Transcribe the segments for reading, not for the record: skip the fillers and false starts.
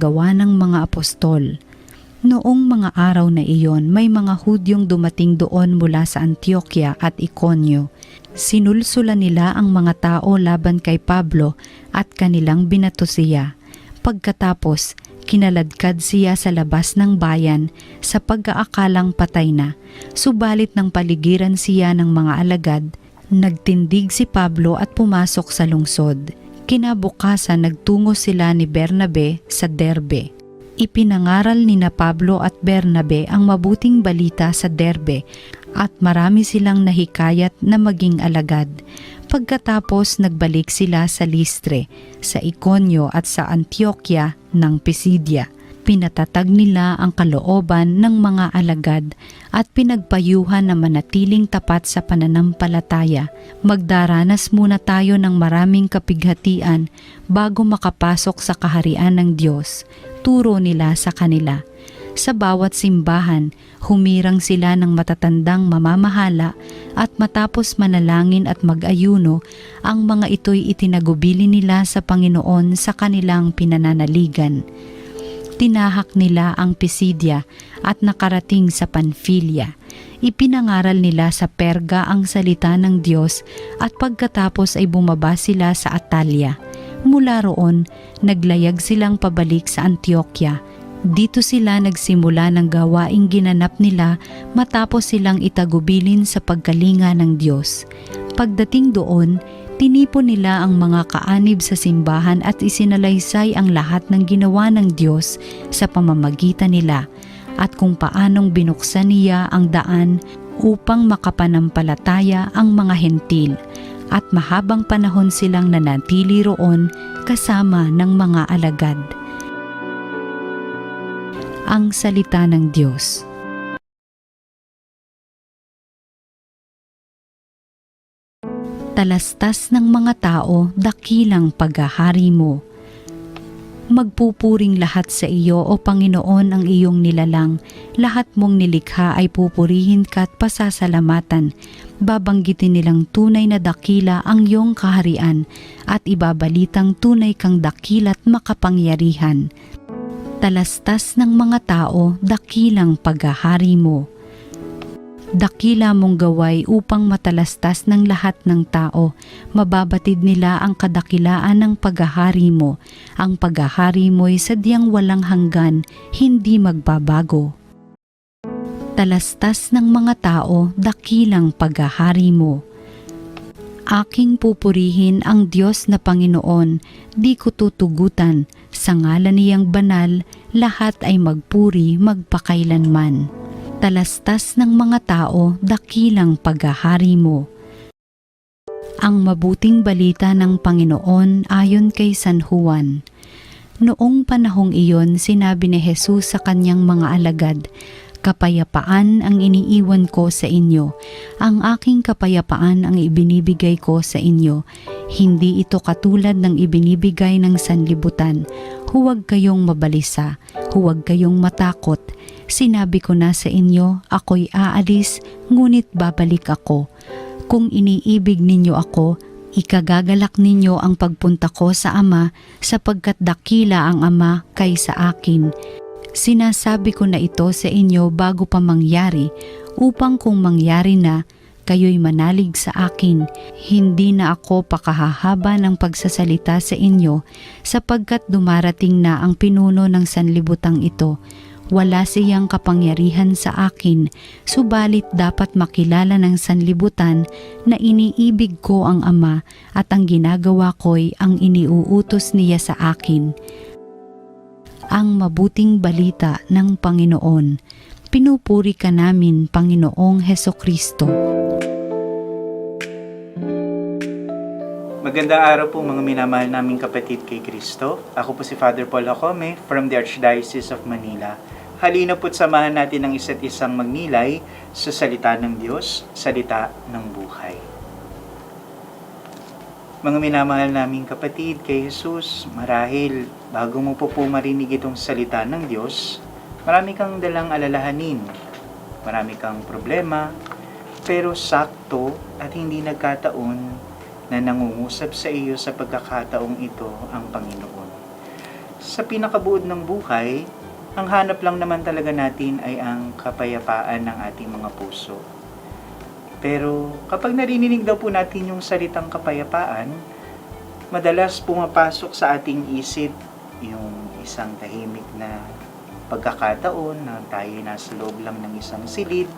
ginagawa ng mga apostol. Noong mga araw na iyon, may mga Hudyong dumating doon mula sa Antioquia at Iconio. Sinulsulan nila ang mga tao laban kay Pablo at kanilang binato siya. Pagkatapos, kinaladkad siya sa labas ng bayan sa pag-aakalang patay na. Subalit nang paligiran siya ng mga alagad, nagtindig si Pablo at pumasok sa lungsod. Kinabukasan nagtungo sila ni Bernabe sa Derbe. Ipinangaral ni na Pablo at Bernabe ang mabuting balita sa Derbe at marami silang nahikayat na maging alagad. Pagkatapos nagbalik sila sa Listre, sa Iconio at sa Antioquia ng Pisidia. Pinatatag nila ang kalooban ng mga alagad at pinagpayuhan na manatiling tapat sa pananampalataya. Magdaranas muna tayo ng maraming kapighatian bago makapasok sa kaharian ng Diyos. Turo nila sa kanila. Sa bawat simbahan, humirang sila ng matatandang mamamahala at matapos manalangin at mag-ayuno, ang mga ito'y itinagubili nila sa Panginoon sa kanilang pinananaligan. Tinahak nila ang Pisidia at nakarating sa Panfilia. Ipinangaral nila sa Perga ang salita ng Diyos at pagkatapos ay bumaba sila sa Atalia. Mula roon, naglayag silang pabalik sa Antioquia. Dito sila nagsimula ng gawaing ginanap nila matapos silang itagubilin sa pagkalinga ng Diyos. Pagdating doon, tinipon nila ang mga kaanib sa simbahan at isinalaysay ang lahat ng ginawa ng Diyos sa pamamagitan nila at kung paanong binuksan niya ang daan upang makapanampalataya ang mga hentil. At mahabang panahon silang nanatili roon kasama ng mga alagad. Ang salita ng Diyos. Talastas ng mga tao, dakilang paghahari mo. Magpupuring lahat sa iyo, O Panginoon, ang iyong nilalang. Lahat mong nilikha ay pupurihin ka at pasasalamatan. Babanggitin nilang tunay na dakila ang iyong kaharian at ibabalitang tunay kang dakila't makapangyarihan. Talastas ng mga tao, dakilang paghahari mo. Dakila mong gaway upang matalastas ng lahat ng tao. Mababatid nila ang kadakilaan ng paghahari mo. Ang paghahari mo'y sadyang walang hanggan, hindi magbabago. Talastas ng mga tao, dakilang paghahari mo. Aking pupurihin ang Diyos na Panginoon, di ko tutugutan. Sa ngalan niyang banal, lahat ay magpuri magpakailanman. Talastas ng mga tao, dakilang paghahari mo. Ang mabuting balita ng Panginoon ayon kay San Juan. Noong panahong iyon, sinabi ni Jesus sa kanyang mga alagad, "Kapayapaan ang iniiwan ko sa inyo. Ang aking kapayapaan ang ibinibigay ko sa inyo. Hindi ito katulad ng ibinibigay ng sanlibutan. Huwag kayong mabalisa, huwag kayong matakot. Sinabi ko na sa inyo, ako'y aalis, ngunit babalik ako. Kung iniibig ninyo ako, ikagagalak ninyo ang pagpunta ko sa Ama, sapagkat dakila ang Ama kaysa akin. Sinasabi ko na ito sa inyo bago pa mangyari, upang kung mangyari na, kayo'y manalig sa akin. Hindi na ako pakahahaba ng pagsasalita sa inyo, sapagkat dumarating na ang pinuno ng sanlibutang ito. Wala siyang kapangyarihan sa akin, subalit dapat makilala ng sanlibutan na iniibig ko ang Ama at ang ginagawa ko'y ang iniuutos niya sa akin." Ang mabuting balita ng Panginoon. Pinupuri ka namin, Panginoong Hesukristo. Magandang araw po mga minamahal naming kapatid kay Kristo. Ako po si Father Paul Jacome from the Archdiocese of Manila. Halina po't samahan natin ang isa't isang magnilay sa salita ng Diyos, salita ng buhay. Mga minamahal naming kapatid kay Jesus, marahil bago mo po marinig itong salita ng Diyos, marami kang dalang alalahanin, marami kang problema, pero sakto at hindi nagkataon na nangungusap sa iyo sa pagkakataong ito ang Panginoon. sa pinakabuod ng buhay, ang hanap lang naman talaga natin ay ang kapayapaan ng ating mga puso. Pero kapag narinig daw po natin yung salitang kapayapaan, madalas pumapasok sa ating isip yung isang tahimik na pagkakataon na tayo nasa loob lang ng isang silid.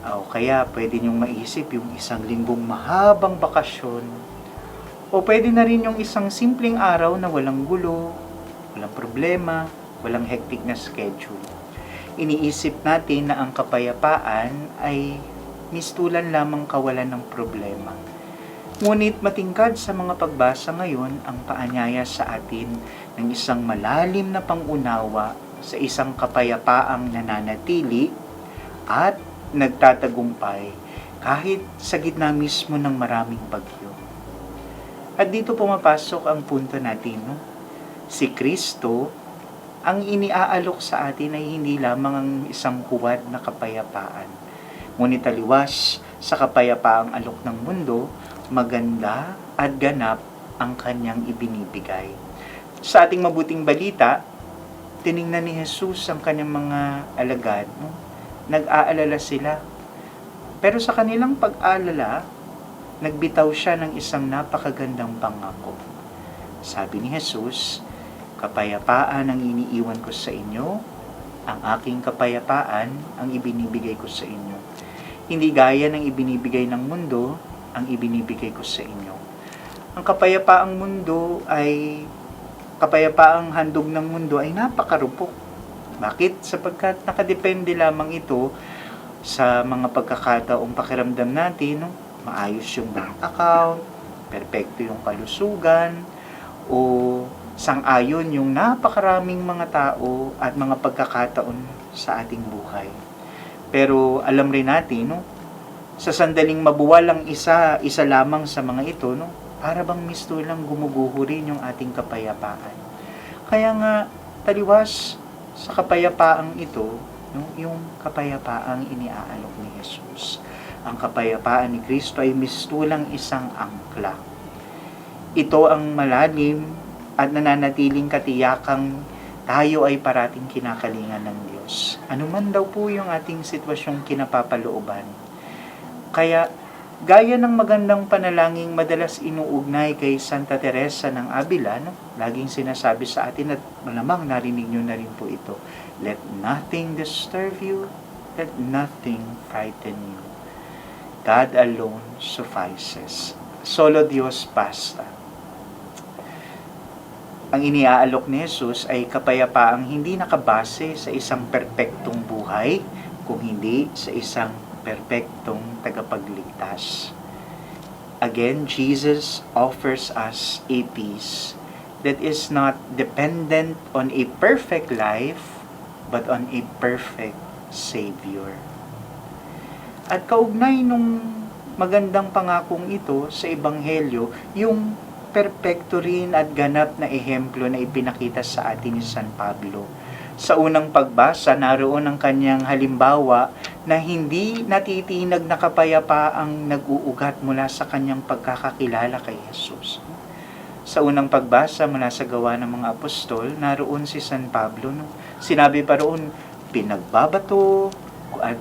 O kaya pwede nyong maisip yung isang linggong mahabang bakasyon. O pwede na rin yung isang simpleng araw na walang gulo, walang problema, walang hectic na schedule. Iniisip natin na ang kapayapaan ay mistulan lamang kawalan ng problema. Ngunit matingkad sa mga pagbasa ngayon ang paanyaya sa atin ng isang malalim na pangunawa sa isang kapayapaang nananatili at nagtatagumpay kahit sa gitna mismo ng maraming bagyo. At dito pumapasok ang punto natin, no? Si Kristo, ang iniaalok sa atin ay hindi lamang ang isang huwad na kapayapaan. Ngunit taliwas sa kapayapaang alok ng mundo, maganda at ganap ang kanyang ibinibigay. Sa ating mabuting balita, tiningnan ni Jesus ang kanyang mga alagad, no? Nag-aalala sila. Pero sa kanilang pag-aalala, nagbitaw siya ng isang napakagandang pangako. Sabi ni Jesus, kapayapaan ang iniiwan ko sa inyo, ang aking kapayapaan ang ibinibigay ko sa inyo. Hindi gaya ng ibinibigay ng mundo, ang ibinibigay ko sa inyo. Ang kapayapaang handog ng mundo ay napakarupok. Bakit? Sapagkat nakadepende lamang ito sa mga pagkakataong pakiramdam natin, no? Maayos yung bank account, perpekto yung kalusugan, o sang-ayon yung napakaraming mga tao at mga pagkakataon sa ating buhay. Pero alam rin natin, no? Sa sandaling mabuwal ang isa lamang sa mga ito, no? Para bang mistulang gumuguho rin yung ating kapayapaan. Kaya nga, taliwas sa kapayapaang ito, no, yung kapayapaang iniaalok ni Jesus. Ang kapayapaan ni Kristo ay mistulang isang angkla. Ito ang malalim at nananatiling katiyakang tayo ay parating kinakalingan ng Diyos. Ano man daw po yung ating sitwasyong kinapapalooban. Kaya, gaya ng magandang panalangin madalas inuugnay kay Santa Teresa ng Avila, no? Laging sinasabi sa atin at malamang narinig nyo na rin po ito. Let nothing disturb you, let nothing frighten you. God alone suffices. Solo Dios basta. Ang iniaalok ni Jesus ay kapayapaang hindi nakabase sa isang perpektong buhay, kung hindi sa isang perpektong tagapagligtas. Again, Jesus offers us a peace that is not dependent on a perfect life, but on a perfect Savior. At kaugnay nung magandang pangakong ito sa Ebanghelyo, yung perpekto rin at ganap na ehemplo na ipinakita sa atin ni San Pablo. Sa unang pagbasa, naroon ang kanyang halimbawa na hindi natitinag na kapayapaang nag-uugat mula sa kanyang pagkakakilala kay Jesus. Sa unang pagbasa mula sa Gawa ng mga Apostol, naroon si San Pablo. No? Sinabi pa roon, pinagbabato at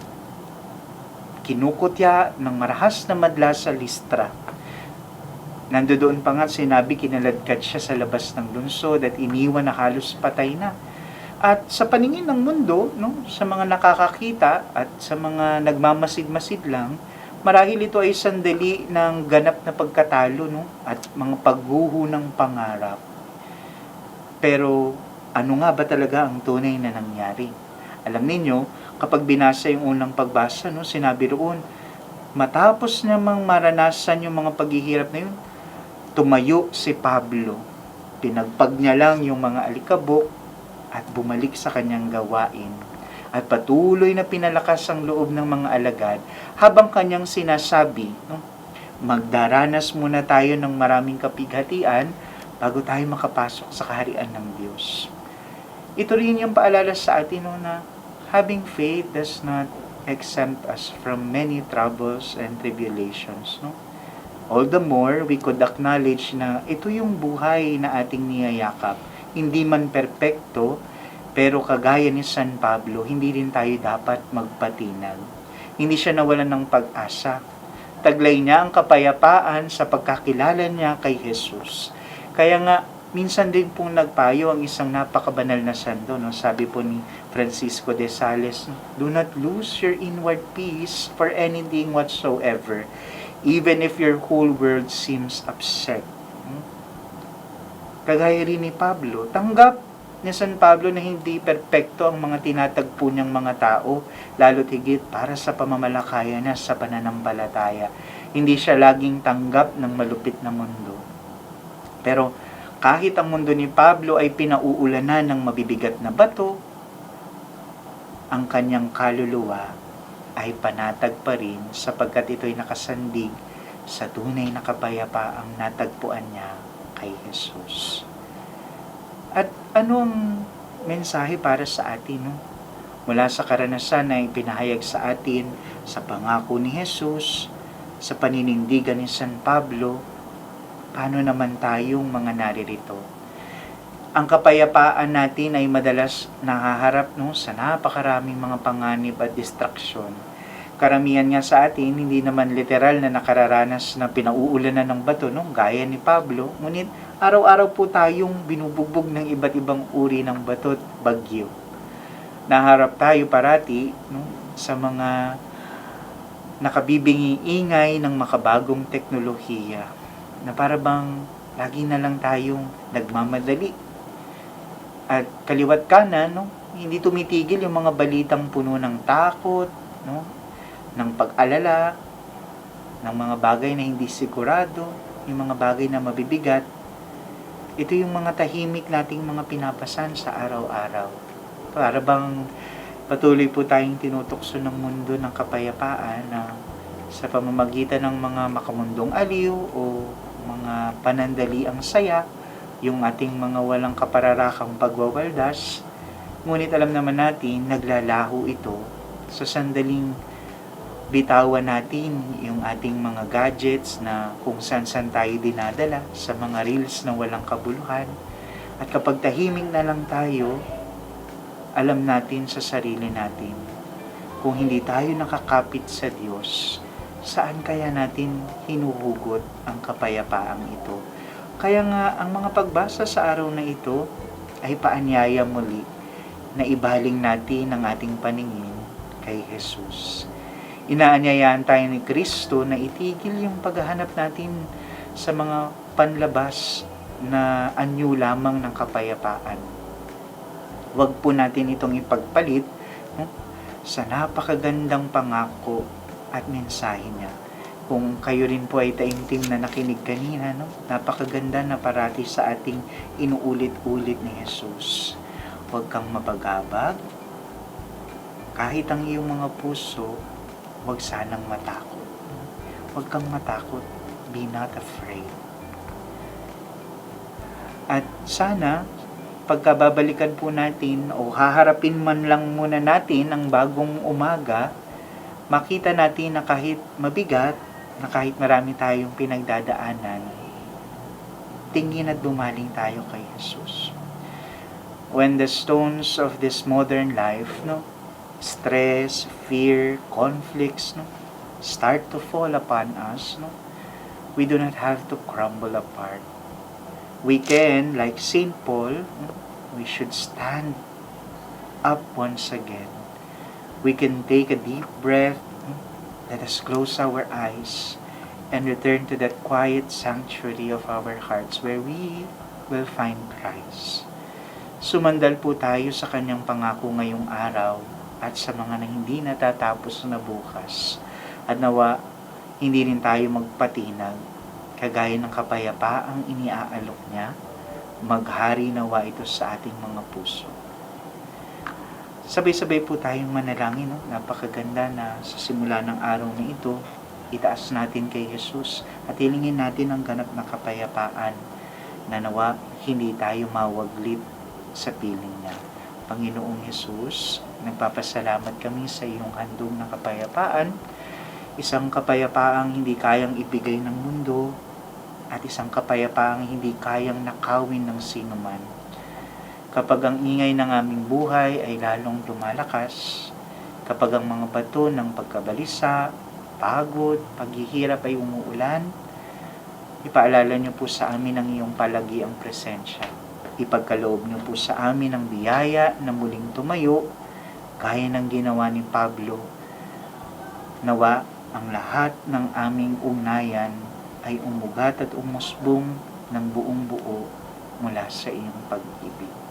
kinukutya ng marahas na madla sa Listra. Nandoon pa nga sinabi, kinaladkad siya sa labas ng lungsod at iniwan na halos patay na. At sa paningin ng mundo, no, sa mga nakakakita at sa mga nagmamasid-masid lang, marahil ito ay sandali ng ganap na pagkatalo, no, at mga pagguho ng pangarap. Pero ano nga ba talaga ang tunay na nangyari? Alam ninyo, kapag binasa yung unang pagbasa, no, sinabi roon, matapos namang maranasan yung mga paghihirap na yun, tumayo si Pablo. Pinagpag niya lang yung mga alikabok at bumalik sa kanyang gawain. At patuloy na pinalakas ang loob ng mga alagad habang kanyang sinasabi, no, magdaranas muna tayo ng maraming kapighatian bago tayo makapasok sa kaharian ng Diyos. Ito rin yung paalala sa atin, no, na having faith does not exempt us from many troubles and tribulations. No? All the more, we could acknowledge na ito yung buhay na ating niyayakap. hindi man perpekto, pero kagaya ni San Pablo, hindi rin tayo dapat magpatinag. Hindi siya nawalan ng pag-asa. Taglay niya ang kapayapaan sa pagkakilala niya kay Jesus. Kaya nga, minsan din pong nagpayo ang isang napakabanal na santo. No? Sabi po ni Francisco de Sales, do not lose your inward peace for anything whatsoever, even if your whole world seems upset. Kagaya rin ni Pablo, tanggap ni San Pablo na hindi perpekto ang mga tinatagpo niyang mga tao, lalo't higit para sa pamamalakaya niya sa pananampalataya. Hindi siya laging tanggap ng malupit na mundo. Pero kahit ang mundo ni Pablo ay pinauulanan ng mabibigat na bato, ang kanyang kaluluwa ay panatag pa rin sapagkat ito'y nakasandig sa tunay na kapayapaang natagpuan niya kay Jesus. At ano ang mensahe para sa atin? No? Mula sa karanasan na ipinahayag sa atin sa pangako ni Jesus, sa paninindigan ni San Pablo, paano naman tayong mga naririto? Ang kapayapaan natin ay madalas nakaharap sa napakaraming mga panganib at distraksyon. Karamihan nga sa atin, hindi naman literal na nakararanas na pinauulanan ng bato, gaya ni Pablo, ngunit araw-araw po tayong binubugbog ng iba't ibang uri ng bato at bagyo. Naharap tayo parati sa mga nakabibingi-ingay ng makabagong teknolohiya na para bang lagi na lang tayong nagmamadali. At kaliwat kanan, hindi tumitigil yung mga balitang puno ng takot, ng pag-alala, ng mga bagay na hindi sigurado, yung mga bagay na mabibigat. Ito yung mga tahimik nating mga pinapasan sa araw-araw. Para bang patuloy po tayong tinutokso ng mundo ng kapayapaan na sa pamamagitan ng mga makamundong aliw o mga panandaliang saya, yung ating mga walang kapararakang pagwawaldas, ngunit alam naman natin, naglalaho ito sa sandaling bitawan natin yung ating mga gadgets na kung saan tayo dinadala sa mga reels na walang kabuluhan. At kapag tahimik na lang tayo, alam natin sa sarili natin, kung hindi tayo nakakapit sa Diyos, saan kaya natin hinuhugot ang kapayapaang ito? Kaya nga, ang mga pagbasa sa araw na ito ay paanyaya muli na ibaling natin ang ating paningin kay Jesus. Inaanyayaan tayo ni Kristo na itigil yung paghahanap natin sa mga panlabas na anyo lamang ng kapayapaan. Huwag po natin itong ipagpalit sa napakagandang pangako at mensahe niya. Kung kayo rin po ay taimtim na nakinig kanina, napakaganda na parati sa ating inuulit-ulit ni Jesus. Huwag kang mabagabag. Kahit ang iyong mga puso, huwag sanang matakot. Huwag kang matakot. Be not afraid. At sana, pagkababalikan po natin o haharapin man lang muna natin ang bagong umaga, makita natin na kahit mabigat, na kahit marami tayong pinagdadaanan, tingin at bumaling tayo kay Jesus. When the stones of this modern life, stress, fear, conflicts, start to fall upon us, we do not have to crumble apart. We can, like St. Paul, we should stand up once again. We can take a deep breath. Let us close our eyes and return to that quiet sanctuary of our hearts where we will find Christ. Sumandal po tayo sa kanyang pangako ngayong araw at sa mga hindi natatapos na bukas. At nawa, hindi rin tayo magpatinag, kagaya ng kapayapaang iniaalok niya, maghari nawa ito sa ating mga puso. Sabay-sabay po tayong manalangin, Napakaganda na sa simula ng araw na ito, itaas natin kay Jesus at hilingin natin ang ganap na kapayapaan na nawa hindi tayo mawaglit sa piling niya. Panginoong Jesus, nagpapasalamat kami sa iyong handog na kapayapaan, isang kapayapaang hindi kayang ibigay ng mundo at isang kapayapaang hindi kayang nakawin ng sinuman. Kapag ang ingay ng aming buhay ay lalong lumalakas, kapag ang mga bato ng pagkabalisa, pagod, paghihirap ay umuulan, ipaalala niyo po sa amin ang iyong palagiang presensya. Ipagkaloob niyo po sa amin ang biyaya na muling tumayo, gaya ng ginawa ni Pablo. Nawa ang lahat ng aming ugnayan ay umugat at umusbong ng buong buo mula sa iyong pag-ibig.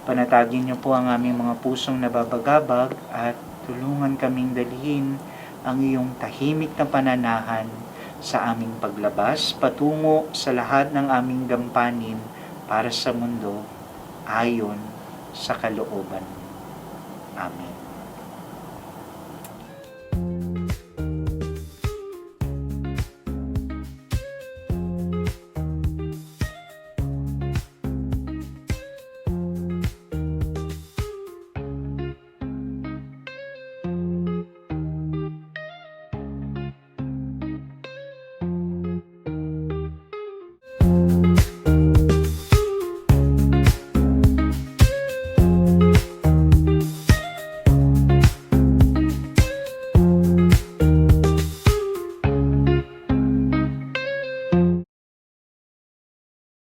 Panatagin niyo po ang aming mga pusong nababagabag at tulungan kaming dalhin ang iyong tahimik na pananahan sa aming paglabas patungo sa lahat ng aming gampanin para sa mundo ayon sa kalooban mo. Amen.